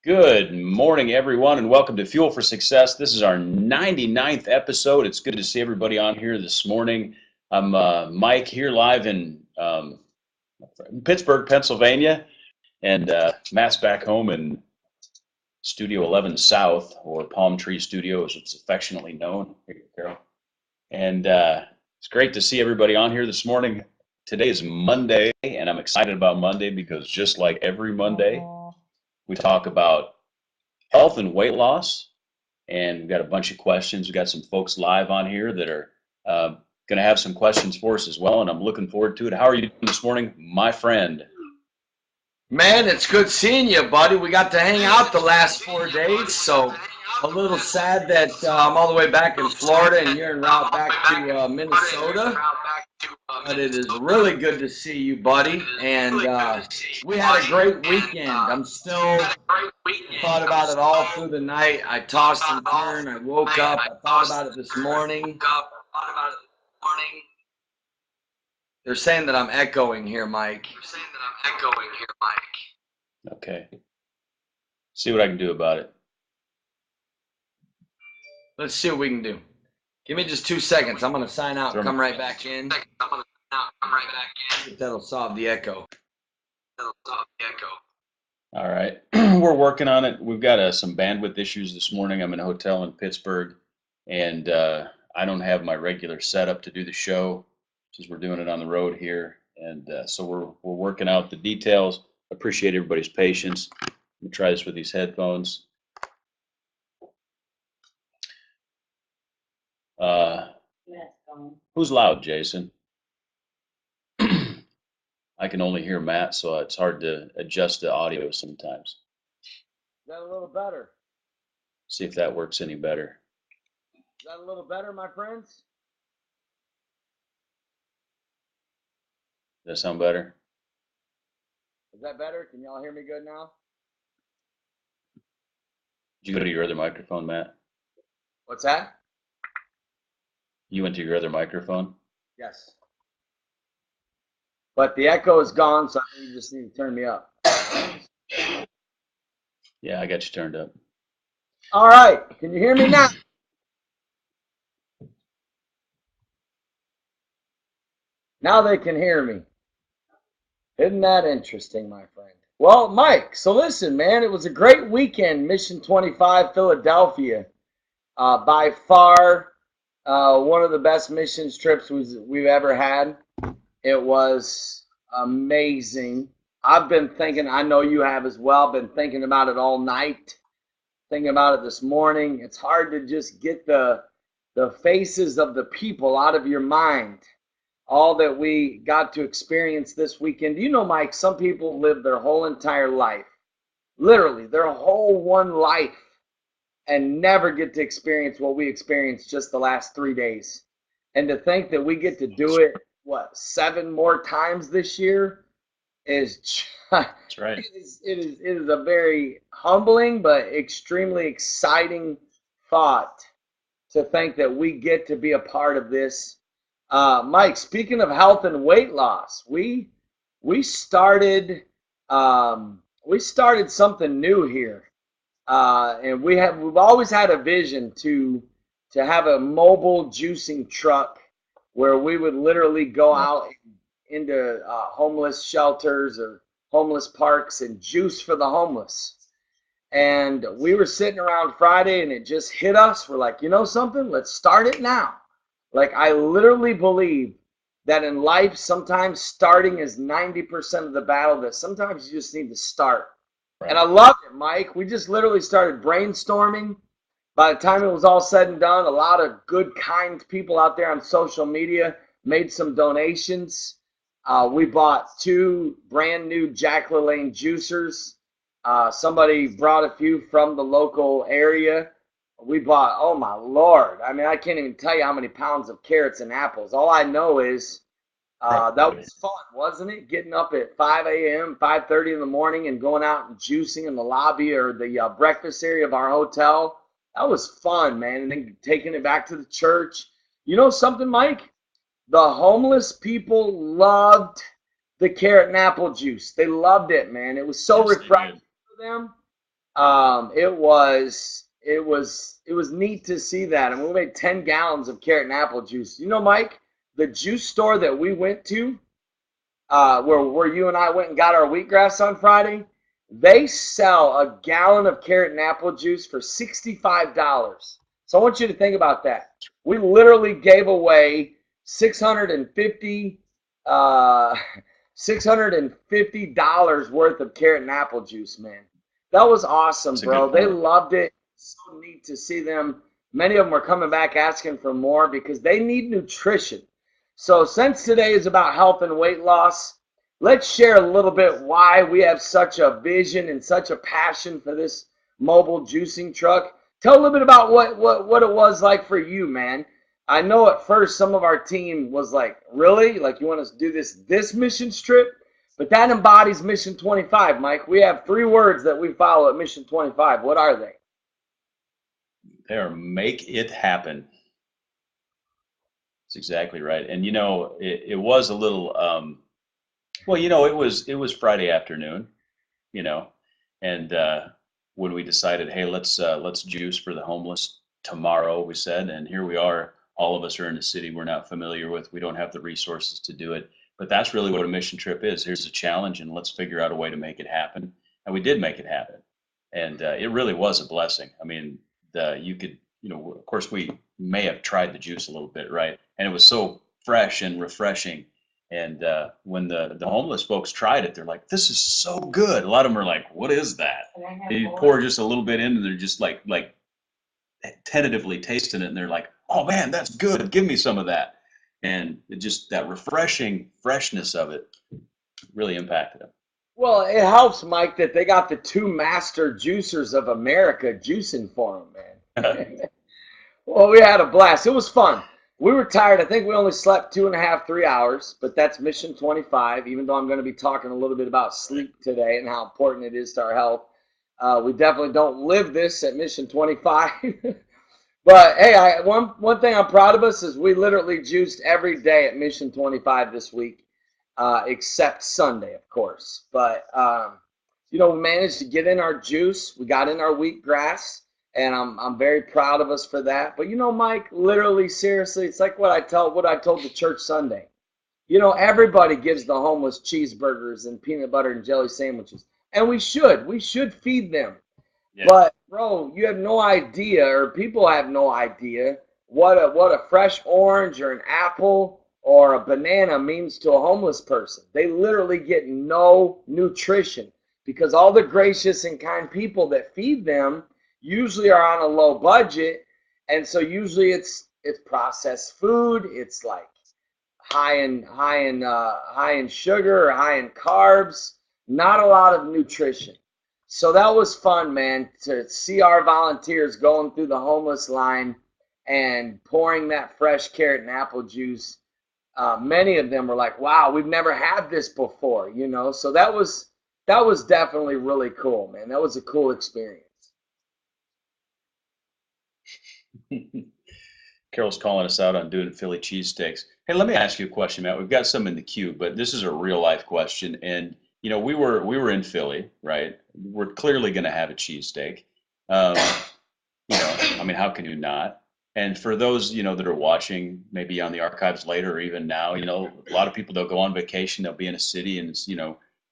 Good morning, everyone, and welcome to Fuel for Success. This is our 99th episode. It's good to see everybody on here this morning. I'm Mike here live in Pittsburgh, Pennsylvania, and Matt's back home in Studio 11 South, or Palm Tree Studio, as it's affectionately known. Here, Carol. And it's great to see everybody on here this morning. Today is Monday, and I'm excited about Monday because just like every Monday, we talk about health and weight loss, and we've got a bunch of questions. We've got some folks live on here that are going to have some questions for us as well, and I'm looking forward to it. How are you doing this morning, my friend? Man, it's good seeing you, buddy. We got to hang out the last 4 days, so a little sad that I'm all the way back in Florida and you're en route back to Minnesota. But it is really good to see you, buddy. And we had a great weekend. I'm still thought about it all through the night. I tossed and turned. I woke up. I thought about it this morning. They're saying that I'm echoing here, Mike. Okay. See what I can do about it. Let's see what we can do. Give me just 2 seconds. I'm going to sign out and come right back in. That'll solve the echo. All right. We're working on it. We've got some bandwidth issues this morning. I'm in a hotel in Pittsburgh, and I don't have my regular setup to do the show since we're doing it on the road here. And so we're working out the details. Appreciate everybody's patience. Let me try this with these headphones. Who's loud, Jason? I can only hear Matt, so it's hard to adjust the audio sometimes. Is that a little better? See if that works any better. Is that a little better, my friends? Does that sound better? Is that better? Can y'all hear me good now? Did you go to your other microphone, Matt? What's that? You went to your other microphone? Yes. But the echo is gone, so you just need to turn me up. Yeah, I got you turned up. All right. Can you hear me now? Now they can hear me. Isn't that interesting, my friend? Well, Mike, so listen, man, it was a great weekend, Mission 25, Philadelphia. By far, one of the best missions trips we've ever had. It was amazing. I've been thinking, I know you have as well, been thinking about it all night, thinking about it this morning. It's hard to just get the faces of the people out of your mind. All that we got to experience this weekend. You know, Mike, some people live their whole entire life, literally their whole one life, and never get to experience what we experienced just the last 3 days. And to think that we get to do it, 7 more times this year is That's right. It is a very humbling but extremely exciting thought to think that we get to be a part of this. Mike, speaking of health and weight loss, we started something new here, and we've always had a vision to have a mobile juicing truck where we would literally go out into homeless shelters or homeless parks and juice for the homeless. And we were sitting around Friday and it just hit us. We're like, you know something? Let's start it now. Like, I literally believe that in life, sometimes starting is 90% of the battle, that sometimes you just need to start. Right. And I loved it, Mike. We just literally started brainstorming. By the time it was all said and done, a lot of good, kind people out there on social media made some donations. We bought 2 brand new Jack LaLanne juicers. Somebody brought a few from the local area. We bought, oh my Lord, I mean, I can't even tell you how many pounds of carrots and apples. All I know is that was fun, wasn't it? Getting up at 5 a.m., 5:30 in the morning and going out and juicing in the lobby or the breakfast area of our hotel. That was fun, man. And then taking it back to the church. You know something, Mike? The homeless people loved the carrot and apple juice. They loved it, man. It was so refreshing for them. It was neat to see that. And we made 10 gallons of carrot and apple juice. You know, Mike, the juice store that we went to, where you and I went and got our wheatgrass on Friday, they sell a gallon of carrot and apple juice for $65. So I want you to think about that. We literally gave away 650 uh, $650 worth of carrot and apple juice, man. That was awesome, That's a bro. good They point. loved it. So neat to see them. Many of them are coming back asking for more because they need nutrition. So since today is about health and weight loss, let's share a little bit why we have such a vision and such a passion for this mobile juicing truck. Tell a little bit about what it was like for you, man. I know at first some of our team was like, really? Like, you want us to do this mission trip? But that embodies Mission 25, Mike. We have 3 words that we follow at Mission 25. What are they? There, make it happen. That's exactly right. And it was a little well, it was Friday afternoon, you know, and when we decided, hey, let's juice for the homeless tomorrow, we said, and here we are. All of us are in a city we're not familiar with. We don't have the resources to do it, but that's really what a mission trip is. Here's a challenge, and let's figure out a way to make it happen. And we did make it happen, and it really was a blessing. I mean, you could, of course, we may have tried the juice a little bit, right? And it was so fresh and refreshing. And when the homeless folks tried it, they're like, "This is so good." A lot of them are like, "What is that?" You pour just a little bit in, and they're just like tentatively tasting it, and they're like, "Oh man, that's good. Give me some of that." And it just that refreshing freshness of it really impacted them. Well, it helps, Mike, that they got the 2 master juicers of America juicing for them, man. Well, we had a blast. It was fun. We were tired. I think we only slept 2.5, 3 hours, but that's Mission 25. Even though I'm going to be talking a little bit about sleep today and how important it is to our health, we definitely don't live this at Mission 25. But hey, one thing I'm proud of us is we literally juiced every day at Mission 25 this week, except Sunday, of course. But we managed to get in our juice. We got in our wheatgrass, and I'm very proud of us for that. But Mike, literally, seriously, it's like what I told the church Sunday. Everybody gives the homeless cheeseburgers and peanut butter and jelly sandwiches, and we should feed them. Yeah. But bro, you have no idea, or people have no idea what a fresh orange or an apple or a banana means to a homeless person. They literally get no nutrition because all the gracious and kind people that feed them usually are on a low budget, and so usually it's processed food. It's like high in sugar or high in carbs. Not a lot of nutrition. So that was fun, man, to see our volunteers going through the homeless line and pouring that fresh carrot and apple juice. Many of them were like, "Wow, we've never had this before," So that was definitely really cool, man. That was a cool experience. Carol's calling us out on doing Philly cheesesteaks. Hey, let me ask you a question, Matt. We've got some in the queue, but this is a real life question. And we were in Philly, right? We're clearly going to have a cheesesteak. Um, I mean, how can you not? And for those that are watching, maybe on the archives later or even now, a lot of people they'll go on vacation, they'll be in a city, and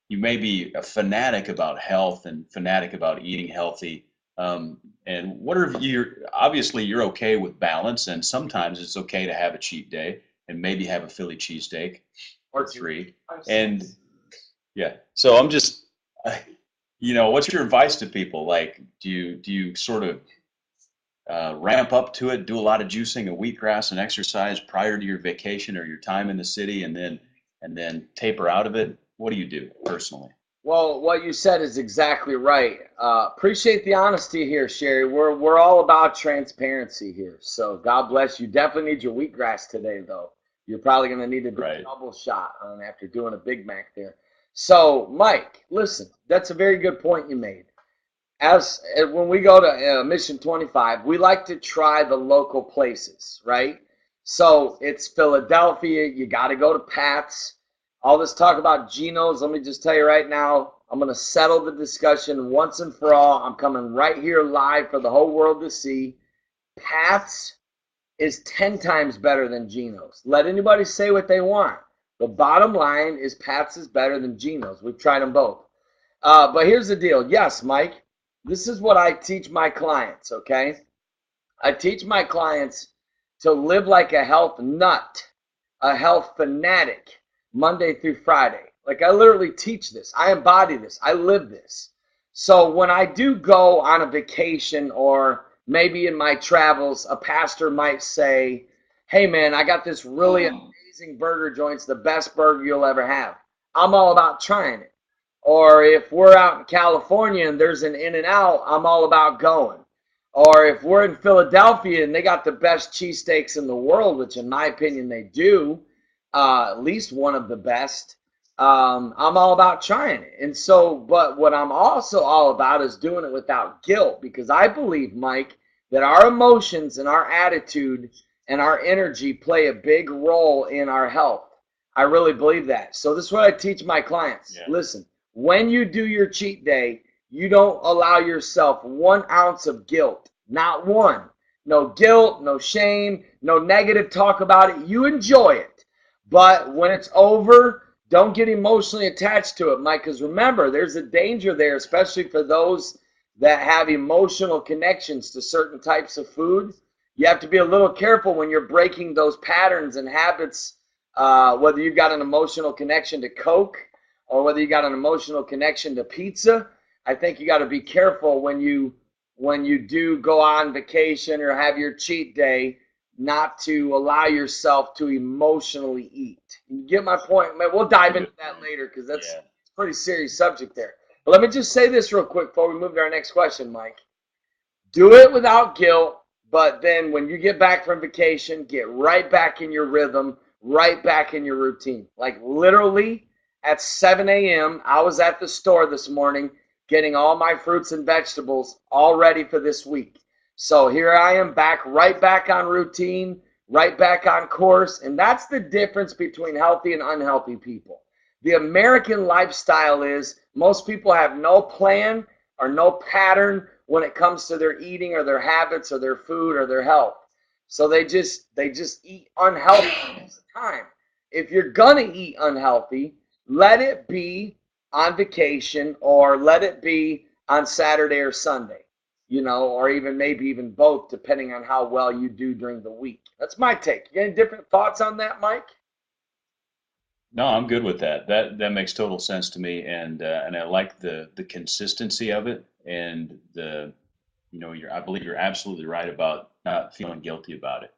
you may be a fanatic about health and fanatic about eating healthy. And what are obviously you're okay with balance, and sometimes it's okay to have a cheat day and maybe have a Philly cheesesteak or 3. And yeah, so I'm just, what's your advice to people? Like, do you sort of ramp up to it, do a lot of juicing of wheatgrass and exercise prior to your vacation or your time in the city, and then taper out of it? What do you do personally? Well, what you said is exactly right. Appreciate the honesty here, Sherry. We're all about transparency here. So God bless you. Definitely need your wheatgrass today, though. You're probably going to need a Right. double shot on after doing a Big Mac there. So, Mike, listen, that's a very good point you made. When we go to Mission 25, we like to try the local places, right? So it's Philadelphia. You got to go to Pat's. All this talk about Geno's, let me just tell you right now, I'm going to settle the discussion once and for all. I'm coming right here live for the whole world to see. Paths is 10 times better than Geno's. Let anybody say what they want. The bottom line is Paths is better than Geno's. We've tried them both. But here's the deal. Yes, Mike, this is what I teach my clients, okay? I teach my clients to live like a health nut, a health fanatic, Monday through Friday. Like I literally teach this. I embody this. I live this. So when I do go on a vacation or maybe in my travels, a pastor might say, hey man, I got this really amazing burger joint. It's the best burger you'll ever have. I'm all about trying it. Or if we're out in California and there's an In-N-Out, I'm all about going. Or if we're in Philadelphia and they got the best cheesesteaks in the world, which in my opinion they do, at least one of the best, I'm all about trying it. And so, but what I'm also all about is doing it without guilt, because I believe, Mike, that our emotions and our attitude and our energy play a big role in our health. I really believe that. So this is what I teach my clients. Yeah. Listen, when you do your cheat day, you don't allow yourself 1 ounce of guilt, not one. No guilt, no shame, no negative talk about it. You enjoy it. But when it's over, don't get emotionally attached to it, Mike, because remember, there's a danger there, especially for those that have emotional connections to certain types of food. You have to be a little careful when you're breaking those patterns and habits, whether you've got an emotional connection to Coke or whether you got an emotional connection to pizza. I think you got to be careful when you do go on vacation or have your cheat day, not to allow yourself to emotionally eat. You get my point? We'll dive into that later because that's a pretty serious subject there. But let me just say this real quick before we move to our next question, Mike. Do it without guilt, but then when you get back from vacation, get right back in your rhythm, right back in your routine. Like literally at 7 a.m., I was at the store this morning getting all my fruits and vegetables all ready for this week. So here I am right back on routine, right back on course. And that's the difference between healthy and unhealthy people. The American lifestyle is most people have no plan or no pattern when it comes to their eating or their habits or their food or their health. So they just eat unhealthy all the time. If you're gonna eat unhealthy, let it be on vacation or let it be on Saturday or Sunday, or maybe even both, depending on how well you do during the week. That's my take. You got any different thoughts on that, Mike? No, I'm good with that. That makes total sense to me, and I like the consistency of it, and I believe you're absolutely right about not feeling guilty about it.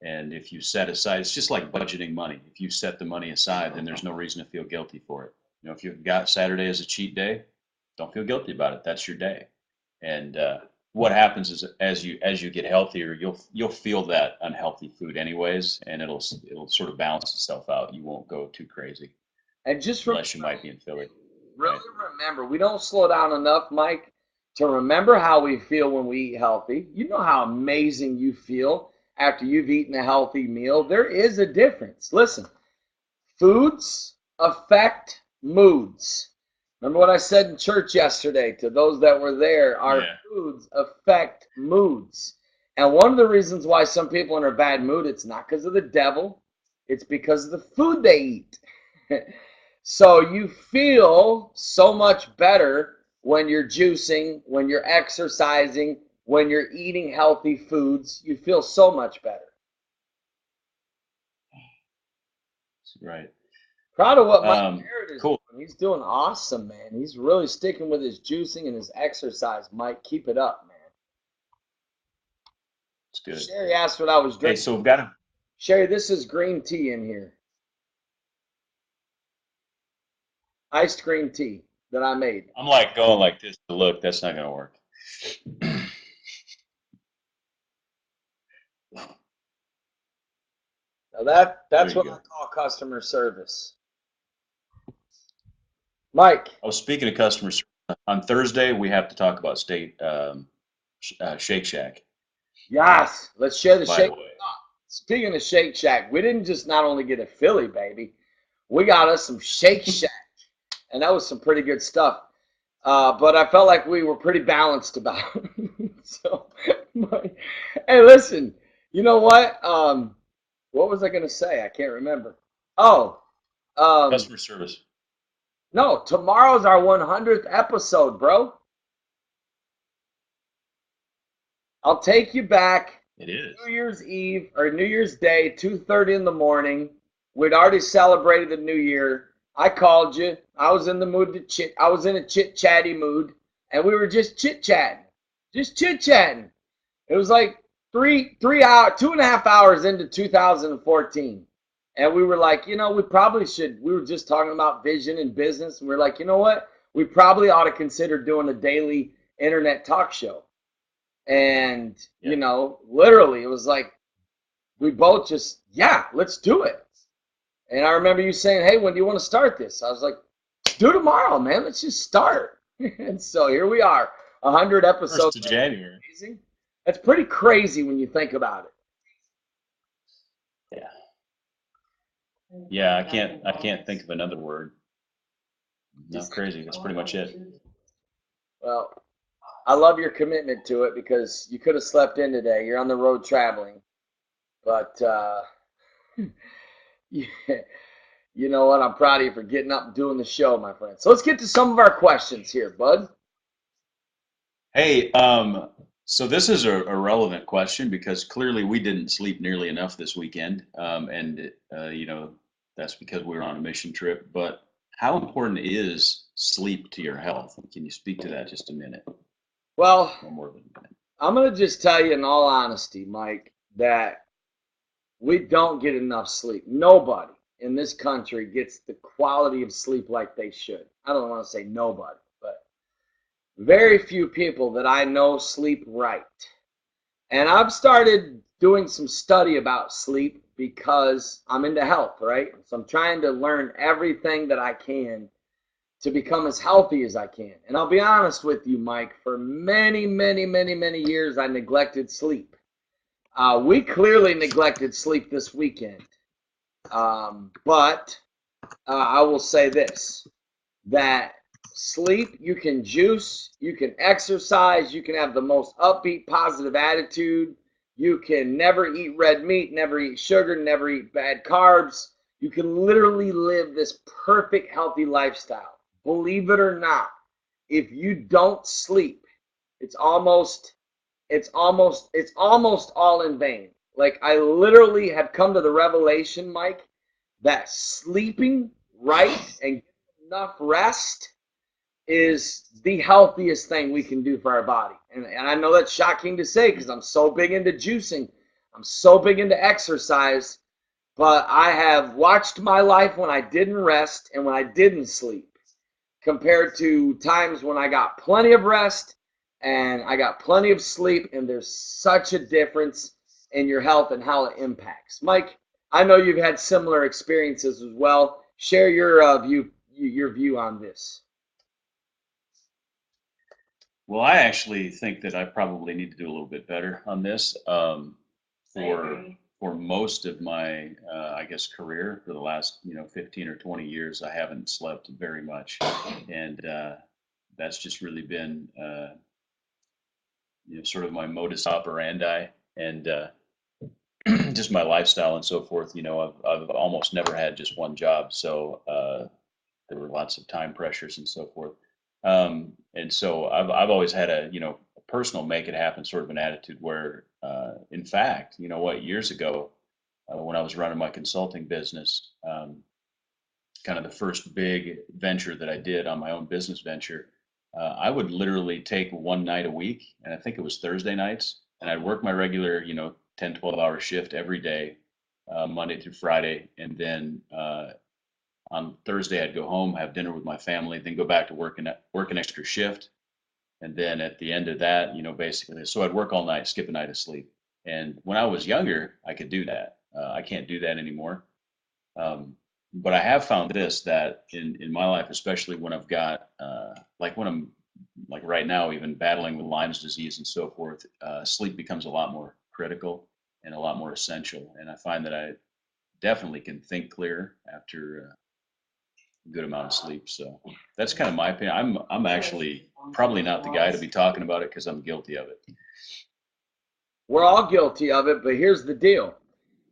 And if you set aside, it's just like budgeting money. If you set the money aside, then there's no reason to feel guilty for it. If you've got Saturday as a cheat day, don't feel guilty about it. That's your day. And what happens is as you get healthier, you'll feel that unhealthy food anyways, and it'll sort of balance itself out. You won't go too crazy. And just unless you might be in Philly. Really remember, we don't slow down enough, Mike, to remember how we feel when we eat healthy. You know how amazing you feel after you've eaten a healthy meal. There is a difference. Listen, foods affect moods. Remember what I said in church yesterday to those that were there? Our foods affect moods. And one of the reasons why some people are in a bad mood, it's not because of the devil. It's because of the food they eat. So you feel so much better when you're juicing, when you're exercising, when you're eating healthy foods. You feel so much better. Right. Proud of what Mike Garrett is doing. He's doing awesome, man. He's really sticking with his juicing and his exercise, Mike. Keep it up, man. It's good. Sherry asked what I was drinking. Hey, so we've got to... Sherry, this is green tea in here. Iced green tea that I made. I'm like going like this to look. That's not going to work. Now that's what I call customer service. Mike. Oh, speaking of customer service, on Thursday we have to talk about Shake Shack. Yes, let's share the Shake. Speaking of Shake Shack, we didn't just not only get a Philly, baby. We got us some Shake Shack, and that was some pretty good stuff. But I felt like we were pretty balanced about it. So, hey, listen, you know what was I going to say? I can't remember. Oh, um, Customer service. no, tomorrow's our 100th episode, bro. I'll take you back It is. New Year's Eve or New Year's Day, 2:30 in the morning. We'd already celebrated the New Year. I called you. I was in the mood to chit. I was in a chit chatty mood, and we were just chit chatting, just chit chatting. It was like three hour, 2.5 hours into 2014, and we were like, we probably should. We were just talking about vision and business, and we are like, you know what? We probably ought to consider doing a daily internet talk show. And, Yeah. literally, it was like we both just, yeah, let's do it. And I remember you saying, hey, when do you want to start this? I was like, do tomorrow, man. Let's just start. And so here we are, 100 First episodes. of January. Amazing. That's pretty crazy when you think about it. Yeah. Yeah, I can't think of another word. No, crazy. That's pretty much it. Well, I love your commitment to it because you could have slept in today. You're on the road traveling. But yeah, you know what? I'm proud of you for getting up and doing the show, my friend. So let's get to some of our questions here, bud. Hey, so this is a relevant question because clearly we didn't sleep nearly enough this weekend, and that's because we were on a mission trip. But how important is sleep to your health? Can you speak to that just a minute? Well, No more than a minute. I'm going to just tell you in all honesty, Mike, that we don't get enough sleep. Nobody in this country gets the quality of sleep like they should. I don't want to say nobody, but very few people that I know sleep right. And I've started doing some study about sleep because I'm into health, right? So I'm trying to learn everything that I can to become as healthy as I can. And I'll be honest with you, Mike, for many, many, many, many years, I neglected sleep. We clearly neglected sleep this weekend. But I will say this, that sleep, you can juice, you can exercise, you can have the most upbeat, positive attitude. You can never eat red meat, never eat sugar, never eat bad carbs. You can literally live this perfect, healthy lifestyle. Believe it or not, if you don't sleep, it's almost it's almost all in vain. Like I literally have come to the revelation, Mike, that sleeping right and getting enough rest is the healthiest thing we can do for our body. And I know that's shocking to say because I'm so big into juicing, I'm so big into exercise, but I have watched my life when I didn't rest and when I didn't sleep compared to times when I got plenty of rest and I got plenty of sleep, and there's such a difference in your health and how it impacts. Mike, I know you've had similar experiences as well. Share your view on this. Well, I actually think that I probably need to do a little bit better on this. For most of my, I guess, career for the last 15 or 20 years, I haven't slept very much, and that's just really been sort of my modus operandi and just my lifestyle and so forth. I've almost never had just one job, so there were lots of time pressures and so forth. And so I've always had a personal make it happen sort of an attitude where, in fact, years ago when I was running my consulting business, kind of the first big venture that I did on my own business venture, I would literally take one night a week, and I think it was Thursday nights, and I'd work my regular, 10, 12-hour shift every day, Monday through Friday, and then on Thursday I'd go home, have dinner with my family, then go back to work an extra shift, and then at the end of that, basically, so I'd work all night, skip a night of sleep. And when I was younger, I could do that. I can't do that anymore. Um, but I have found this that in my life, especially when I've got like when I'm like right now, even battling with Lyme's disease and so forth, sleep becomes a lot more critical and a lot more essential. And I find that I definitely can think clearer after good amount of sleep. So that's kind of my opinion. I'm actually probably not the guy to be talking about it because I'm guilty of it. We're all guilty of it, but here's the deal.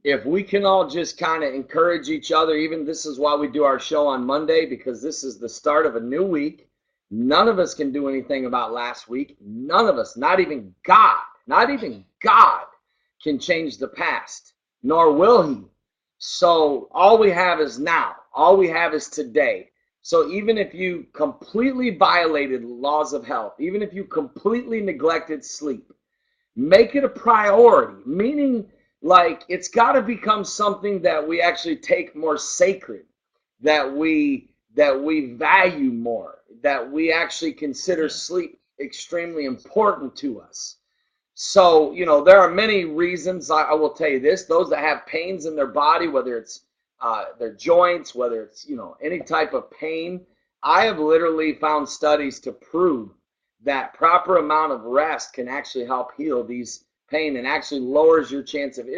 If we can all just kind of encourage each other, even this is why we do our show on Monday, because this is the start of a new week. None of us can do anything about last week. None of us, not even God can change the past, nor will he. So all we have is now. All we have is today. So even if you completely violated laws of health, even if you completely neglected sleep, make it a priority, meaning like it's got to become something that we actually take more sacred, that we value more, that we actually consider sleep extremely important to us. So, there are many reasons. I will tell you this: those that have pains in their body, whether it's their joints, whether it's any type of pain, I have literally found studies to prove that proper amount of rest can actually help heal these pain and actually lowers your chance of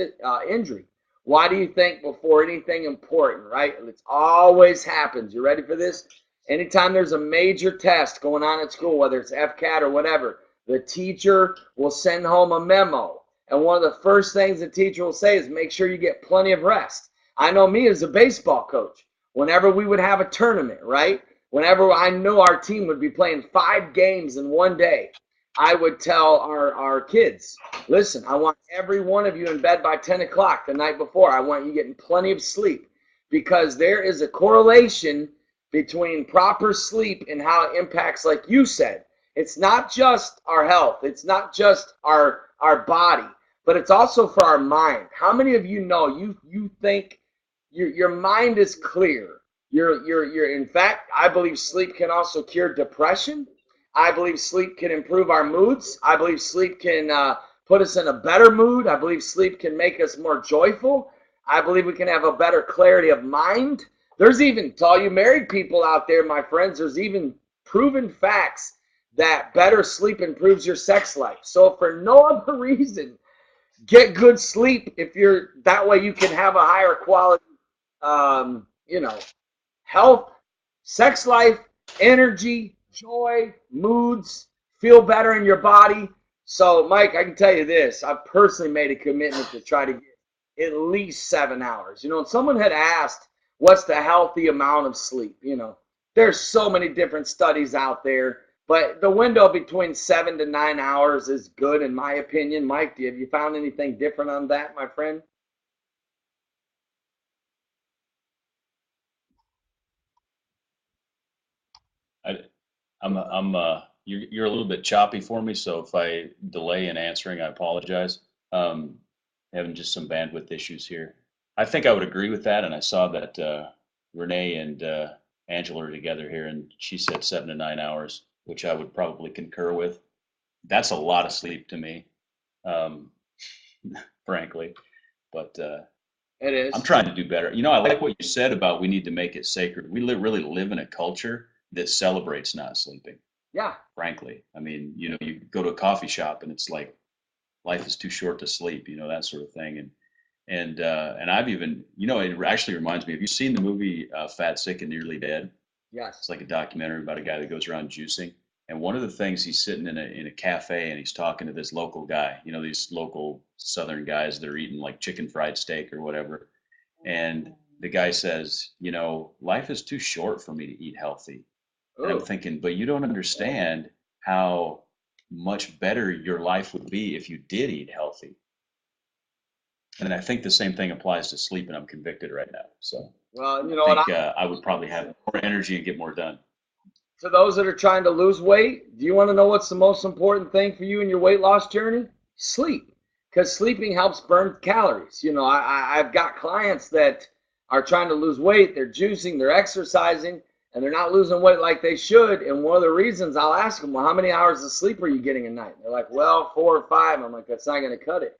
injury. Why do you think before anything important, right? It always happens. You ready for this? Anytime there's a major test going on at school, whether it's FCAT or whatever, the teacher will send home a memo. And one of the first things the teacher will say is make sure you get plenty of rest. I know me as a baseball coach, whenever we would have a tournament, right? Whenever I knew our team would be playing 5 games in one day, I would tell our kids, listen, I want every one of you in bed by 10 o'clock the night before. I want you getting plenty of sleep, because there is a correlation between proper sleep and how it impacts, like you said. It's not just our health. It's not just our body, but it's also for our mind. How many of you know you think your mind is clear? You're in fact, I believe sleep can also cure depression. I believe sleep can improve our moods. I believe sleep can put us in a better mood. I believe sleep can make us more joyful. I believe we can have a better clarity of mind. There's even, to all you married people out there, my friends, there's even proven facts that better sleep improves your sex life. So for no other reason, get good sleep. If you're that way, you can have a higher quality, health, sex life, energy, joy, moods, feel better in your body. So, Mike, I can tell you this. I personally made a commitment to try to get at least 7 hours. And someone had asked, what's the healthy amount of sleep? There's so many different studies out there, but the window between 7 to 9 hours is good, in my opinion. Mike, have you found anything different on that, my friend? You're a little bit choppy for me, so if I delay in answering, I apologize. Having just some bandwidth issues here. I think I would agree with that, and I saw that Renee and Angela are together here, and she said 7 to 9 hours, which I would probably concur with. That's a lot of sleep to me, um, frankly. But It is. I'm trying to do better. I like what you said about we need to make it sacred. We really live in a culture that celebrates not sleeping. Yeah. Frankly, I mean, you go to a coffee shop and it's like life is too short to sleep, that sort of thing. And I've even, it actually reminds me. Have you seen the movie Fat, Sick, and Nearly Dead? Yes. It's like a documentary about a guy that goes around juicing. And one of the things, he's sitting in a cafe and he's talking to this local guy. These local Southern guys that are eating like chicken fried steak or whatever. And the guy says, life is too short for me to eat healthy. And I'm thinking, but you don't understand how much better your life would be if you did eat healthy. And I think the same thing applies to sleep, and I'm convicted right now. So, well, I think I would probably have more energy and get more done. To those that are trying to lose weight, do you want to know what's the most important thing for you in your weight loss journey? Sleep, because sleeping helps burn calories. I've got clients that are trying to lose weight. They're juicing, they're exercising, and they're not losing weight like they should. And one of the reasons, I'll ask them, well, how many hours of sleep are you getting a night? They're like, well, 4 or 5. I'm like, that's not going to cut it.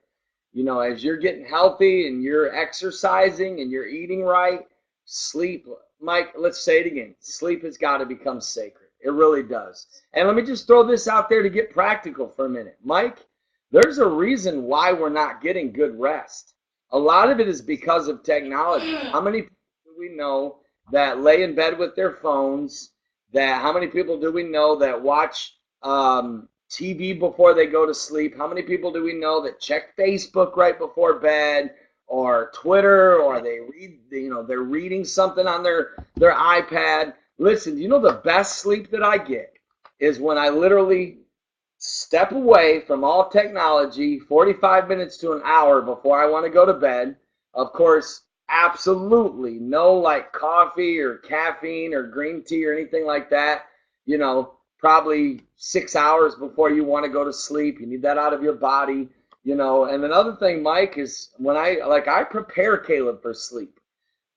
As you're getting healthy and you're exercising and you're eating right, sleep, Mike, let's say it again. Sleep has got to become sacred. It really does. And let me just throw this out there to get practical for a minute. Mike, there's a reason why we're not getting good rest. A lot of it is because of technology. How many people do we know that lay in bed with their phones? That how many people do we know that watch TV before they go to sleep? How many people do we know that check Facebook right before bed, or Twitter, or they read, they're reading something on their iPad? Listen, you know the best sleep that I get is when I literally step away from all technology 45 minutes to an hour before I want to go to bed. Of course, absolutely no like coffee or caffeine or green tea or anything like that. Probably 6 hours before you want to go to sleep. You need that out of your body. And another thing, Mike, is when I prepare Caleb for sleep.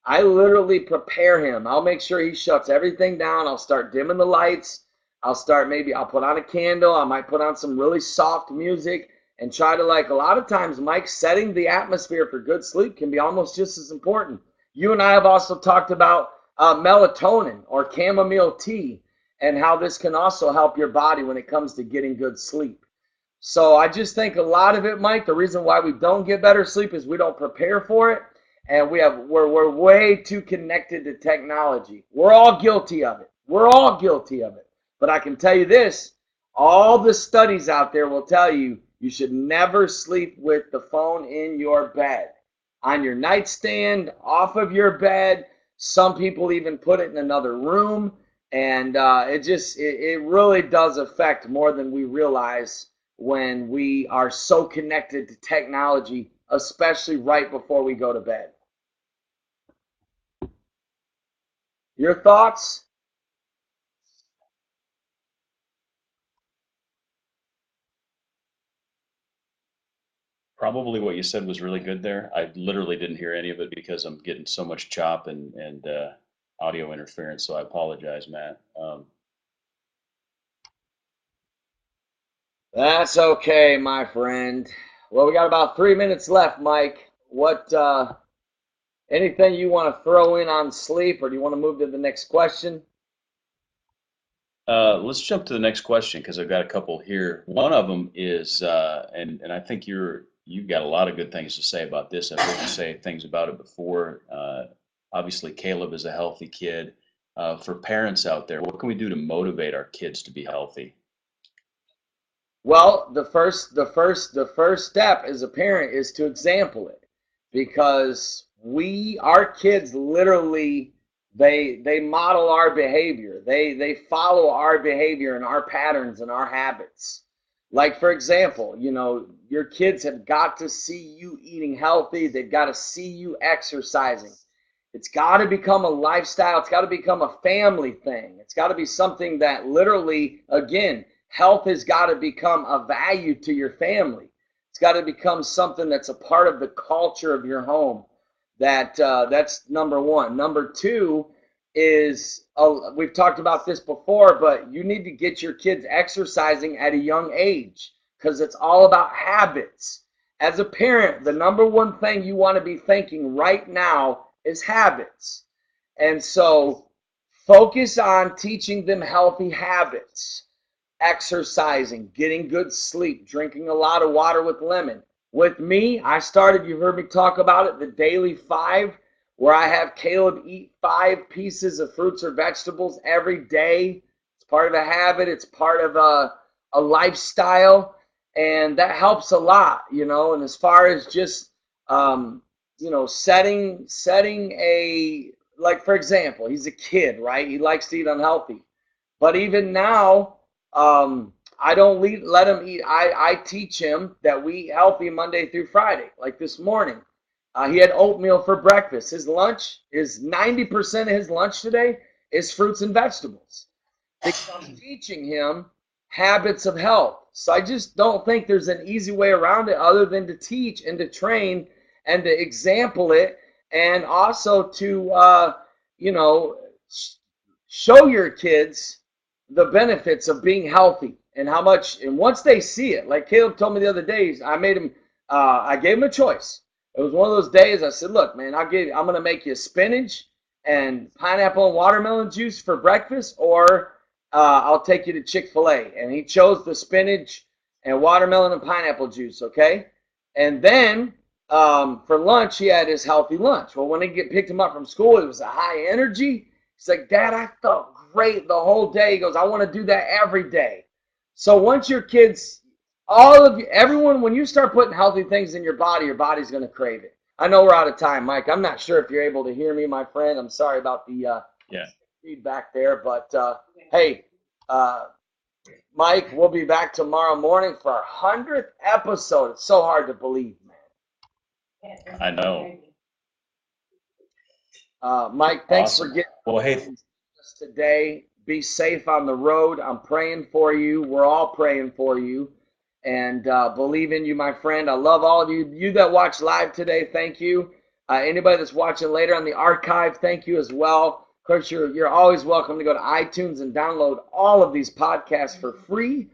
I literally prepare him. I'll make sure he shuts everything down. I'll start dimming the lights. I'll put on a candle. I might put on some really soft music and try to, like, a lot of times, Mike, setting the atmosphere for good sleep can be almost just as important. You and I have also talked about melatonin or chamomile tea and how this can also help your body when it comes to getting good sleep. So I just think a lot of it, Mike, the reason why we don't get better sleep is we don't prepare for it, and we're way too connected to technology. We're all guilty of it. We're all guilty of it. But I can tell you this, all the studies out there will tell you you should never sleep with the phone in your bed, on your nightstand, off of your bed. Some people even put it in another room, and it really does affect more than we realize when we are so connected to technology, especially right before we go to bed. Your thoughts? Probably what you said was really good there. I literally didn't hear any of it because I'm getting so much chop and audio interference. So I apologize, Matt. That's okay, my friend. Well, we got about 3 minutes left, Mike. What, anything you want to throw in on sleep, or do you want to move to the next question? Let's jump to the next question because I've got a couple here. One of them is, and I think you've got a lot of good things to say about this. I've heard you say things about it before. Obviously, Caleb is a healthy kid. For parents out there, what can we do to motivate our kids to be healthy? Well, the first step as a parent is to example it, because our kids literally, they model our behavior. They follow our behavior and our patterns and our habits. Like, for example, your kids have got to see you eating healthy. They've got to see you exercising. It's got to become a lifestyle. It's got to become a family thing. It's got to be something that literally, again, health has got to become a value to your family. It's got to become something that's a part of the culture of your home. That's number one. Number two is, we've talked about this before, but you need to get your kids exercising at a young age, because it's all about habits. As a parent, the number one thing you want to be thinking right now is habits. And so focus on teaching them healthy habits: exercising, getting good sleep, drinking a lot of water with lemon. With me, I started, you've heard me talk about it, the daily 5, where I have Caleb eat 5 pieces of fruits or vegetables every day. It's part of a habit, it's part of a lifestyle, and that helps a lot, And as far as just, setting a, like, for example, he's a kid, right? He likes to eat unhealthy. But even now, I don't let him eat. I teach him that we eat healthy Monday through Friday. Like this morning, he had oatmeal for breakfast. His lunch is 90% of his lunch today is fruits and vegetables, because I'm teaching him habits of health. So I just don't think there's an easy way around it other than to teach and to train and to example it, and also to, you know, show your kids the benefits of being healthy and how much. And once they see it, like Caleb told me the other day, I gave him a choice. It was one of those days I said, look, man, I'm going to make you spinach and pineapple and watermelon juice for breakfast, or I'll take you to Chick-fil-A. And he chose the spinach and watermelon and pineapple juice, okay? And then for lunch, he had his healthy lunch. Well, when he picked him up from school, it was a high energy. He's like, Dad, I felt great the whole day. He goes, I want to do that every day. So once your kids, all of you, everyone, when you start putting healthy things in your body's going to crave it. I know we're out of time, Mike. I'm not sure if you're able to hear me, my friend. I'm sorry about the feedback there, but hey, Mike, we'll be back tomorrow morning for our 100th episode. It's so hard to believe, man. I know. Mike, thanks Awesome. for getting Well, hey, us today. Be safe on the road. I'm praying for you. We're all praying for you, and believe in you, my friend. I love all of you. You that watch live today, thank you. Anybody that's watching later on the archive, thank you as well. Of course, you're always welcome to go to iTunes and download all of these podcasts for free.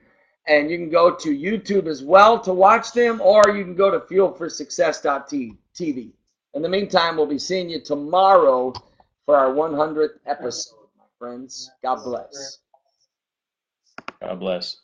And you can go to YouTube as well to watch them, or you can go to fuelforsuccess.tv. In the meantime, we'll be seeing you tomorrow for our 100th episode, my friends. God bless. God bless.